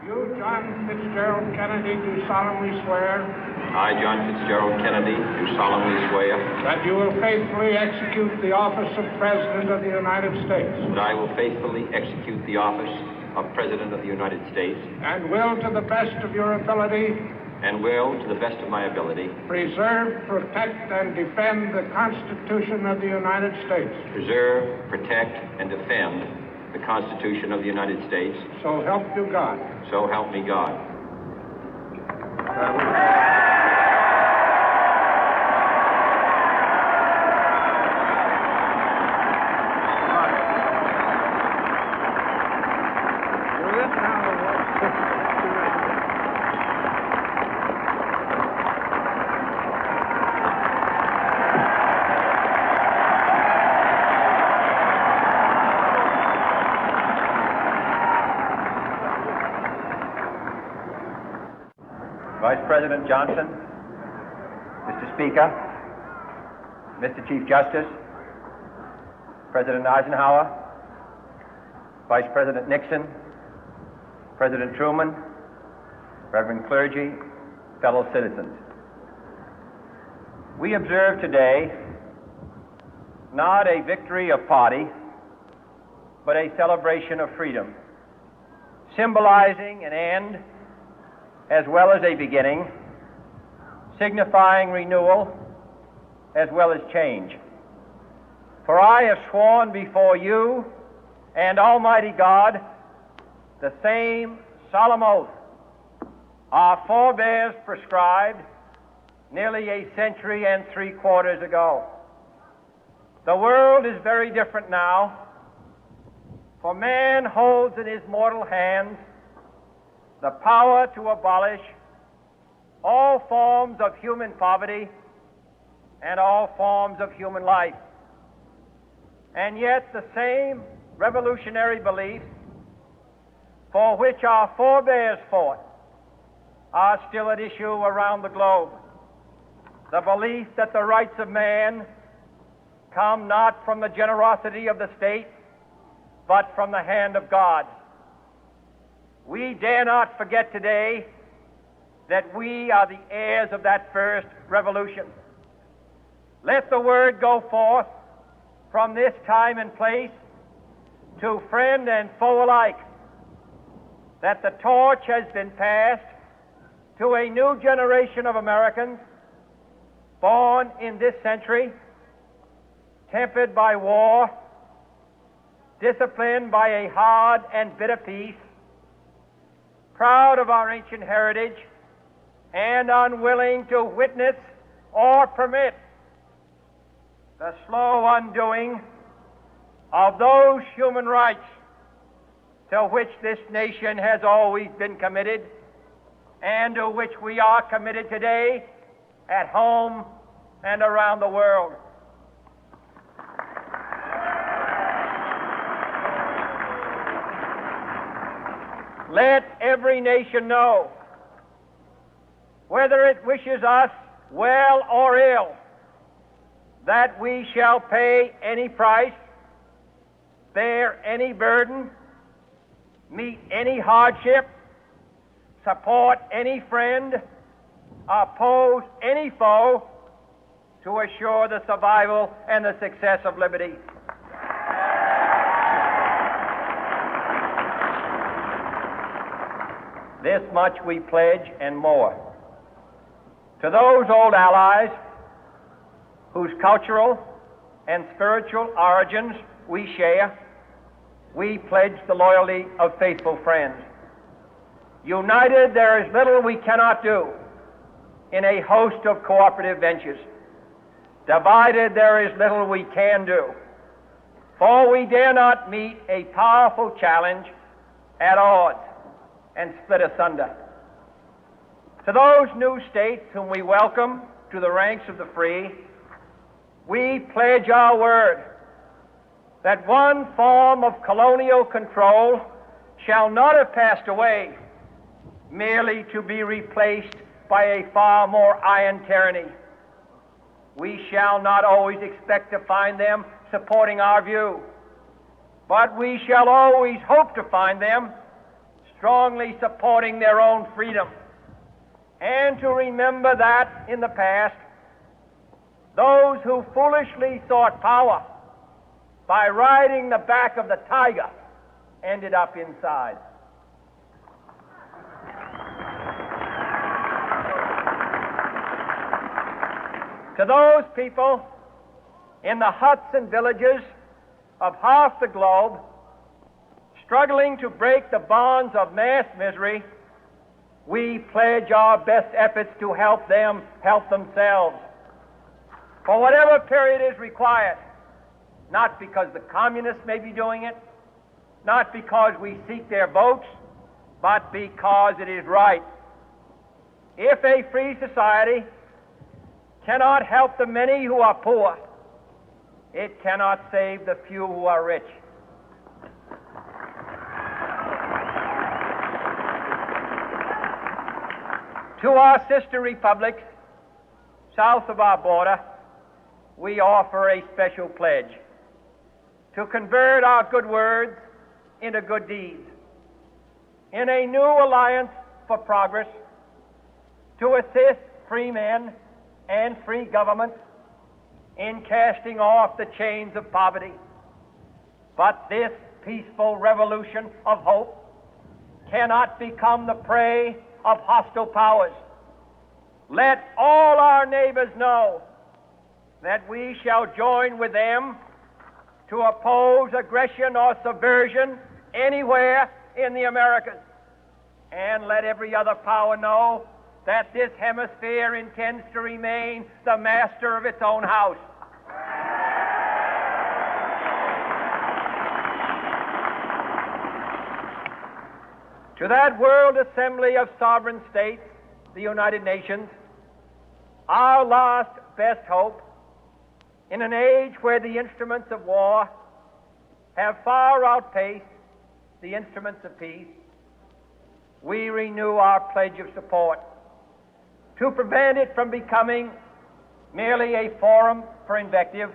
You, John Fitzgerald Kennedy, do solemnly swear. I, John Fitzgerald Kennedy, do solemnly swear. That you will faithfully execute the office of President of the United States. That I will faithfully execute the office of President of the United States. And will, to the best of your ability. And will, to the best of my ability. Preserve, protect, and defend the Constitution of the United States. Preserve, protect, and defend the Constitution of the United States. So help you God. So help me God. Vice President Johnson, Mr. Speaker, Mr. Chief Justice, President Eisenhower, Vice President Nixon, President Truman, Reverend clergy, fellow citizens. We observe today not a victory of party, but a celebration of freedom, symbolizing an end as well as a beginning, signifying renewal as well as change. For I have sworn before you and Almighty God the same solemn oath our forebears prescribed nearly a century and 3/4 ago. The world is very different now, for man holds in his mortal hands the power to abolish all forms of human poverty and all forms of human life. And yet the same revolutionary beliefs for which our forebears fought are still at issue around the globe. The belief that the rights of man come not from the generosity of the state, but from the hand of God. We dare not forget today that we are the heirs of that first revolution. Let the word go forth from this time and place to friend and foe alike that the torch has been passed to a new generation of Americans born in this century, tempered by war, disciplined by a hard and bitter peace, proud of our ancient heritage, and unwilling to witness or permit the slow undoing of those human rights to which this nation has always been committed and to which we are committed today at home and around the world. Let every nation know, whether it wishes us well or ill, that we shall pay any price, bear any burden, meet any hardship, support any friend, oppose any foe to assure the survival and the success of liberty. This much we pledge and more. To those old allies whose cultural and spiritual origins we share, we pledge the loyalty of faithful friends. United, there is little we cannot do in a host of cooperative ventures. Divided, there is little we can do, for we dare not meet a powerful challenge at odds and split asunder. To those new states whom we welcome to the ranks of the free, we pledge our word that one form of colonial control shall not have passed away, merely to be replaced by a far more iron tyranny. We shall not always expect to find them supporting our view, but we shall always hope to find them strongly supporting their own freedom, and to remember that in the past, those who foolishly sought power by riding the back of the tiger ended up inside. To those people in the huts and villages of half the globe struggling to break the bonds of mass misery, we pledge our best efforts to help them help themselves for whatever period is required, not because the communists may be doing it, not because we seek their votes, but because it is right. If a free society cannot help the many who are poor, it cannot save the few who are rich. To our sister republics south of our border, we offer a special pledge to convert our good words into good deeds, in a new alliance for progress, to assist free men and free governments in casting off the chains of poverty. But this peaceful revolution of hope cannot become the prey of hostile powers. Let all our neighbors know that we shall join with them to oppose aggression or subversion anywhere in the Americas. And let every other power know that this hemisphere intends to remain the master of its own house. To that World Assembly of Sovereign States, the United Nations, our last best hope, in an age where the instruments of war have far outpaced the instruments of peace, we renew our pledge of support to prevent it from becoming merely a forum for invective,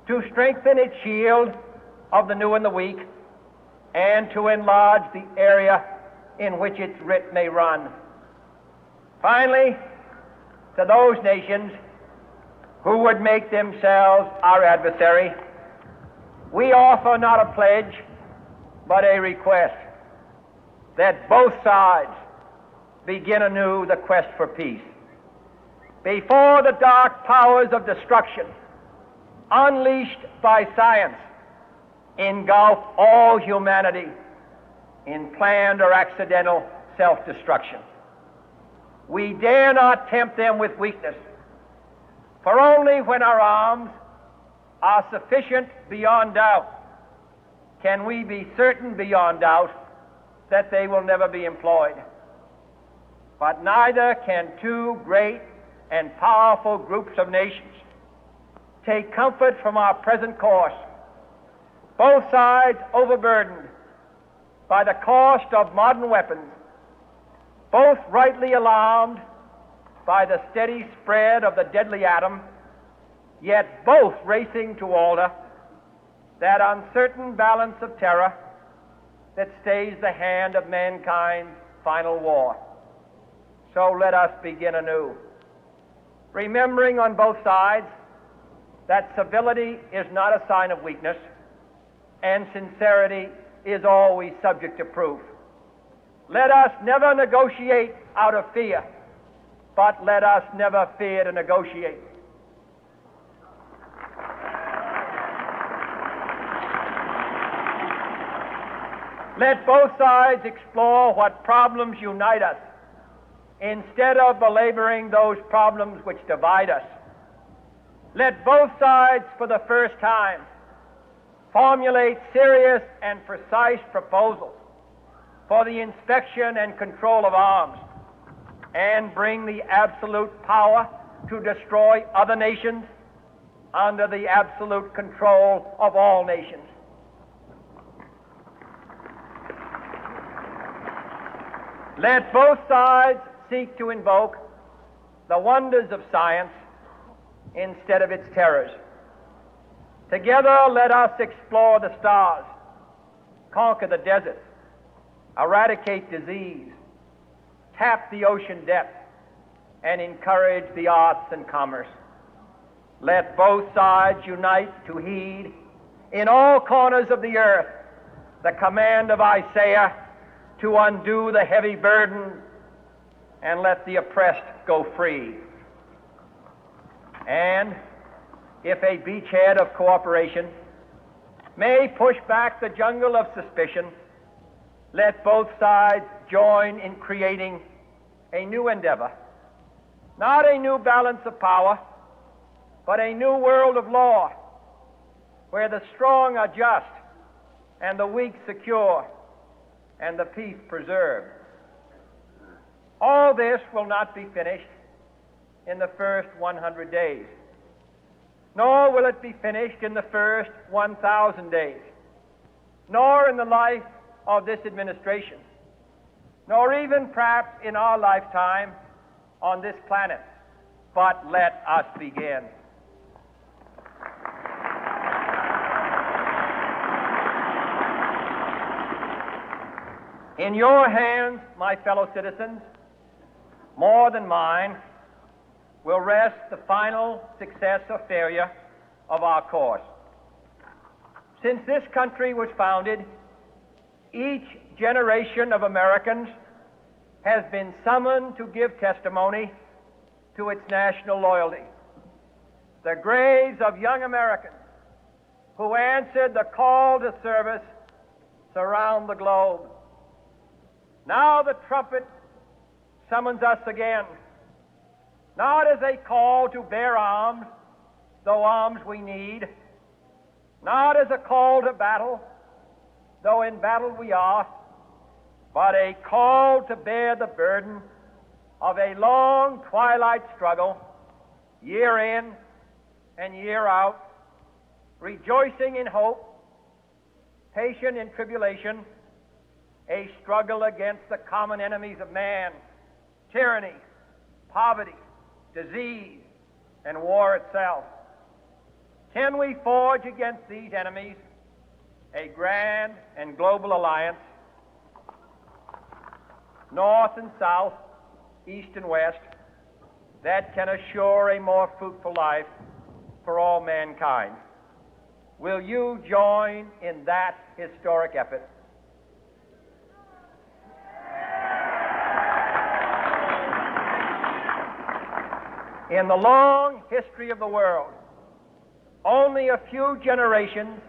to strengthen its shield of the new and the weak, and to enlarge the area in which its writ may run. Finally, to those nations who would make themselves our adversary, we offer not a pledge, but a request that both sides begin anew the quest for peace. Before the dark powers of destruction, unleashed by science, engulf all humanity in planned or accidental self-destruction, we dare not tempt them with weakness, for only when our arms are sufficient beyond doubt can we be certain beyond doubt that they will never be employed. But neither can two great and powerful groups of nations take comfort from our present course, both sides overburdened by the cost of modern weapons, both rightly alarmed by the steady spread of the deadly atom, yet both racing to alter that uncertain balance of terror that stays the hand of mankind's final war. So let us begin anew, remembering on both sides that civility is not a sign of weakness, and sincerity is always subject to proof. Let us never negotiate out of fear, but let us never fear to negotiate. Let both sides explore what problems unite us, instead of belaboring those problems which divide us. Let both sides, for the first time, formulate serious and precise proposals for the inspection and control of arms, and bring the absolute power to destroy other nations under the absolute control of all nations. Let both sides seek to invoke the wonders of science instead of its terrors. Together, let us explore the stars, conquer the deserts, eradicate disease, tap the ocean depth, and encourage the arts and commerce. Let both sides unite to heed in all corners of the earth the command of Isaiah to undo the heavy burden and let the oppressed go free. And if a beachhead of cooperation may push back the jungle of suspicion, let both sides join in creating a new endeavor, not a new balance of power, but a new world of law, where the strong are just and the weak secure and the peace preserved. All this will not be finished in the first 100 days, nor will it be finished in the first 1,000 days, nor in the life of this administration, nor even perhaps in our lifetime on this planet. But let us begin. In your hands, my fellow citizens, more than mine, will rest the final success or failure of our course. Since this country was founded, each generation of Americans has been summoned to give testimony to its national loyalty. The graves of young Americans who answered the call to service surround the globe. Now the trumpet summons us again, not as a call to bear arms, though arms we need, not as a call to battle, though in battle we are, but a call to bear the burden of a long twilight struggle, year in and year out, rejoicing in hope, patient in tribulation, a struggle against the common enemies of man, tyranny, poverty, disease, and war itself. Can we forge against these enemies a grand and global alliance, north and south, east and west, that can assure a more fruitful life for all mankind? Will you join in that historic effort? In the long history of the world, only a few generations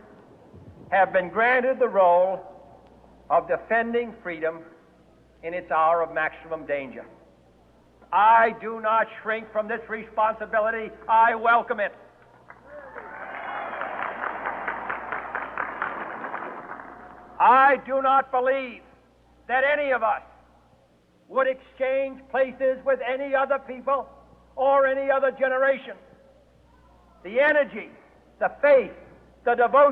have been granted the role of defending freedom in its hour of maximum danger. I do not shrink from this responsibility. I welcome it. I do not believe that any of us would exchange places with any other people or any other generation. The energy, the faith, the devotion